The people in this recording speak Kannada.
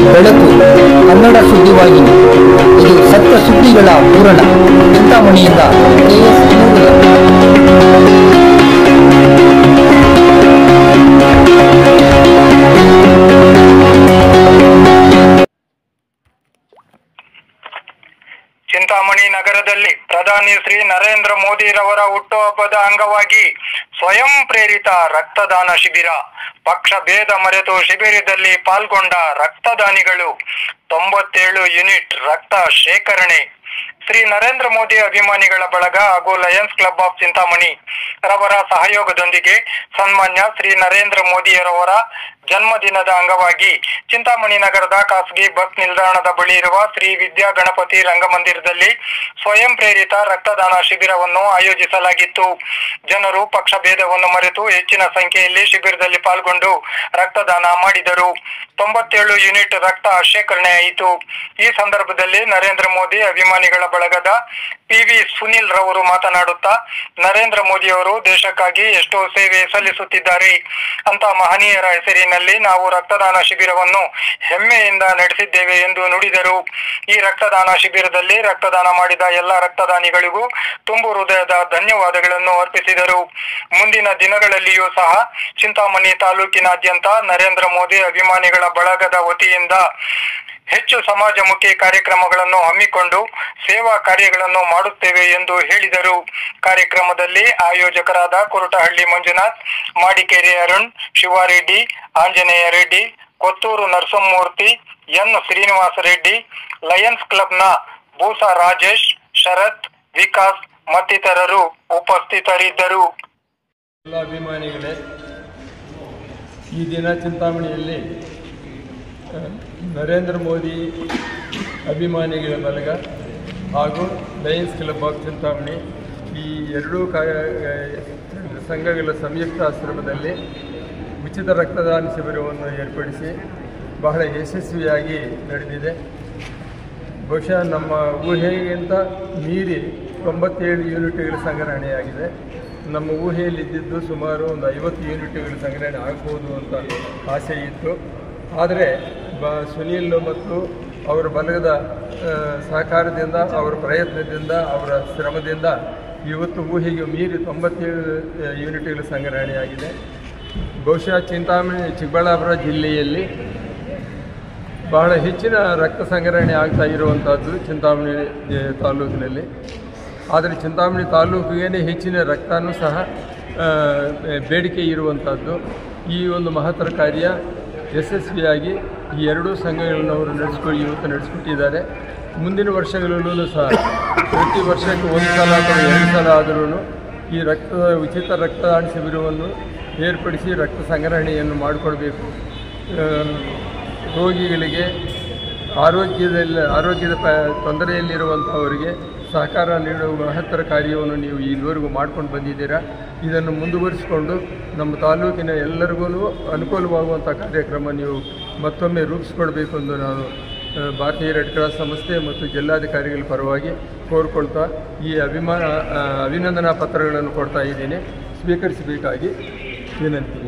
ಬೆಳಕು ಕನ್ನಡ ಸುದ್ದಿವಾಹಿನಿ. ಇದು ಸತ್ಯ ಸುದ್ದಿಗಳ ಪೂರಣ. ಚಿಂತಾಮಣಿಯಿಂದ KS ಚಿಂತಾಮಣಿ ನಗರದಲ್ಲಿ ಪ್ರಧಾನಿ ಶ್ರೀ ನರೇಂದ್ರ ಮೋದಿರವರ ಹುಟ್ಟುಹಬ್ಬದ ಅಂಗವಾಗಿ ಸ್ವಯಂ ಪ್ರೇರಿತ ರಕ್ತದಾನ ಶಿಬಿರ. ಪಕ್ಷ ಭೇದ ಮರೆತು ಶಿಬಿರದಲ್ಲಿ ಪಾಲ್ಗೊಂಡ ರಕ್ತದಾನಿಗಳು 97 ಯೂನಿಟ್ ರಕ್ತ ಶೇಖರಣೆ. ಶ್ರೀ ನರೇಂದ್ರ ಮೋದಿ ಅಭಿಮಾನಿಗಳ ಬಳಗ ಹಾಗೂ ಲಯನ್ಸ್ ಕ್ಲಬ್ ಆಫ್ ಚಿಂತಾಮಣಿ ರವರ ಸಹಯೋಗದೊಂದಿಗೆ ಸನ್ಮಾನ್ಯ ಶ್ರೀ ನರೇಂದ್ರ ಮೋದಿಯರವರ ಜನ್ಮದಿನದ ಅಂಗವಾಗಿ ಚಿಂತಾಮಣಿ ನಗರದ ಖಾಸಗಿ ಬಸ್ ನಿಲ್ದಾಣದ ಬಳಿ ಇರುವ ಶ್ರೀ ವಿದ್ಯಾ ಗಣಪತಿ ರಂಗಮಂದಿರದಲ್ಲಿ ಸ್ವಯಂ ಪ್ರೇರಿತ ರಕ್ತದಾನ ಶಿಬಿರವನ್ನು ಆಯೋಜಿಸಲಾಗಿತ್ತು. ಜನರು ಪಕ್ಷ ಭೇದವನ್ನು ಮರೆತು ಹೆಚ್ಚಿನ ಸಂಖ್ಯೆಯಲ್ಲಿ ಶಿಬಿರದಲ್ಲಿ ಪಾಲ್ಗೊಂಡು ರಕ್ತದಾನ ಮಾಡಿದರು. 97 ಯೂನಿಟ್ ರಕ್ತ ಶೇಖರಣೆಯಾಯಿತು. ಈ ಸಂದರ್ಭದಲ್ಲಿ ನರೇಂದ್ರ ಮೋದಿ ಅಭಿಮಾನಿಗಳ ಬಳಗದ PV ಸುನಿಲ್ ರವರು ಮಾತನಾಡುತ್ತಾ, ನರೇಂದ್ರ ಮೋದಿಯವರು ದೇಶಕ್ಕಾಗಿ ಎಷ್ಟೋ ಸೇವೆ ಸಲ್ಲಿಸುತ್ತಿದ್ದಾರೆ. ಅಂತ ಮಹನೀಯರ ಹೆಸರಿನಲ್ಲಿ ನಾವು ರಕ್ತದಾನ ಶಿಬಿರವನ್ನು ಹೆಮ್ಮೆಯಿಂದ ನಡೆಸಿದ್ದೇವೆ ಎಂದು ನುಡಿದರು. ಈ ರಕ್ತದಾನ ಶಿಬಿರದಲ್ಲಿ ರಕ್ತದಾನ ಮಾಡಿದ ಎಲ್ಲ ರಕ್ತದಾನಿಗಳಿಗೂ ತುಂಬು ಹೃದಯದ ಧನ್ಯವಾದಗಳನ್ನು ಅರ್ಪಿಸಿದರು. ಮುಂದಿನ ದಿನಗಳಲ್ಲಿಯೂ ಸಹ ಚಿಂತಾಮಣಿ ತಾಲೂಕಿನಾದ್ಯಂತ ನರೇಂದ್ರ ಮೋದಿ ಅಭಿಮಾನಿಗಳ ಬಳಗದ ವತಿಯಿಂದ ಹೆಚ್ಚು ಸಮಾಜಮುಖಿ ಕಾರ್ಯಕ್ರಮಗಳನ್ನು ಹಮ್ಮಿಕೊಂಡು ಸೇವಾ ಕಾರ್ಯಗಳನ್ನು ಮಾಡುತ್ತೇವೆ ಎಂದು ಹೇಳಿದರು. ಕಾರ್ಯಕ್ರಮದಲ್ಲಿ ಆಯೋಜಕರಾದ ಕುರುಟಹಳ್ಳಿ ಮಂಜುನಾಥ್, ಮಾಡಿಕೇರಿ ಅರುಣ್, ಶಿವಾರೆಡ್ಡಿ, ಆಂಜನೇಯ ರೆಡ್ಡಿ, ಕೊತ್ತೂರು ನರಸಿಂಹಮೂರ್ತಿ, ಎನ್ ಶ್ರೀನಿವಾಸ ರೆಡ್ಡಿ, ಲಯನ್ಸ್ ಕ್ಲಬ್ನ ಬೂಸ ರಾಜೇಶ್, ಶರತ್, ವಿಕಾಸ್ ಮತ್ತಿತರರು ಉಪಸ್ಥಿತರಿದ್ದರು. ಎಲ್ಲ ಅಭಿಮಾನಿಗಳೇ, ಈ ದಿನ ಚಿಂತಾಮಣಿಯಲ್ಲಿ ನರೇಂದ್ರ ಮೋದಿ ಅಭಿಮಾನಿಗಳ ಬಳಗ ಹಾಗೂ ಲಯನ್ಸ್ ಕ್ಲಬ್ ಆಫ್ ಚಿಂತಾಮಣಿ ಈ ಎರಡೂ ಸಂಘಗಳ ಸಂಯುಕ್ತ ಆಶ್ರಮದಲ್ಲಿ ಉಚಿತ ರಕ್ತದಾನ ಶಿಬಿರವನ್ನು ಏರ್ಪಡಿಸಿ ಬಹಳ ಯಶಸ್ವಿಯಾಗಿ ನಡೆದಿದೆ. ಬಹುಶಃ ನಮ್ಮ ಊಹೆಗಿಂತ ಮೀರಿ 97 ಯೂನಿಟ್ಗಳ ಸಂಗ್ರಹಣೆಯಾಗಿದೆ. ನಮ್ಮ ಊಹೆಯಲ್ಲಿದ್ದಿದ್ದು ಸುಮಾರು ಒಂದು 50 ಯೂನಿಟ್ಗಳ ಸಂಗ್ರಹಣೆ ಆಗ್ಬೋದು ಅಂತ ಆಸೆ ಇತ್ತು. ಆದರೆ ಸುನೀಲ್ ಮತ್ತು ಅವರ ಬಳಗದ ಸಹಕಾರದಿಂದ, ಅವರ ಪ್ರಯತ್ನದಿಂದ, ಅವರ ಶ್ರಮದಿಂದ ಇವತ್ತು ಊಹೆಗೆ ಮೀರಿ 97 ಯೂನಿಟ್ಗಳ ಸಂಗ್ರಹಣೆಯಾಗಿದೆ. ಬಹುಶಃ ಚಿಂತಾಮಣಿ ಚಿಕ್ಕಬಳ್ಳಾಪುರ ಜಿಲ್ಲೆಯಲ್ಲಿ ಬಹಳ ಹೆಚ್ಚಿನ ರಕ್ತ ಸಂಗ್ರಹಣೆ ಆಗ್ತಾ ಇರುವಂಥದ್ದು ಚಿಂತಾಮಣಿ ತಾಲೂಕಿನಲ್ಲಿ. ಆದರೆ ಚಿಂತಾಮಣಿ ತಾಲೂಕಿಗೆ ಹೆಚ್ಚಿನ ರಕ್ತನೂ ಸಹ ಬೇಡಿಕೆ ಇರುವಂಥದ್ದು. ಈ ಒಂದು ಮಹತ್ತರ ಕಾರ್ಯ ಯಶಸ್ವಿಯಾಗಿ ಈ ಎರಡೂ ಸಂಘಗಳನ್ನು ಅವರು ಇವತ್ತು ನಡೆಸಿಕೊಟ್ಟಿದ್ದಾರೆ. ಮುಂದಿನ ವರ್ಷಗಳಲ್ಲೂ ಸಹ ಪ್ರತಿ ವರ್ಷಕ್ಕೆ 1 ಸಲ ಅಥವಾ 2 ಸಲ ಆದರೂ ಈ ಉಚಿತ ರಕ್ತದಾನ ಶಿಬಿರವನ್ನು ಏರ್ಪಡಿಸಿ ರಕ್ತ ಸಂಗ್ರಹಣೆಯನ್ನು ಮಾಡಿಕೊಡ್ಬೇಕು. ರೋಗಿಗಳಿಗೆ ಆರೋಗ್ಯದ ತೊಂದರೆಯಲ್ಲಿರುವಂಥವರಿಗೆ ಸಹಕಾರ ನೀಡುವ ಮಹತ್ತರ ಕಾರ್ಯವನ್ನು ನೀವು ಇದುವರೆಗೂ ಮಾಡ್ಕೊಂಡು ಬಂದಿದ್ದೀರಾ. ಇದನ್ನು ಮುಂದುವರಿಸಿಕೊಂಡು ನಮ್ಮ ತಾಲೂಕಿನ ಎಲ್ಲರಿಗೂ ಅನುಕೂಲವಾಗುವಂಥ ಕಾರ್ಯಕ್ರಮ ನೀವು ಮತ್ತೊಮ್ಮೆ ರೂಪಿಸ್ಕೊಡ್ಬೇಕು ಎಂದು ನಾನು ಭಾರತೀಯ ರೆಡ್ ಕ್ರಾಸ್ ಸಂಸ್ಥೆ ಮತ್ತು ಜಿಲ್ಲಾಧಿಕಾರಿಗಳ ಪರವಾಗಿ ಕೋರಿಕೊಳ್ತಾ ಈ ಅಭಿನಂದನಾ ಪತ್ರಗಳನ್ನು ಕೊಡ್ತಾ ಇದ್ದೀನಿ. ಸ್ವೀಕರಿಸಬೇಕಾಗಿ ವಿನಂತಿ.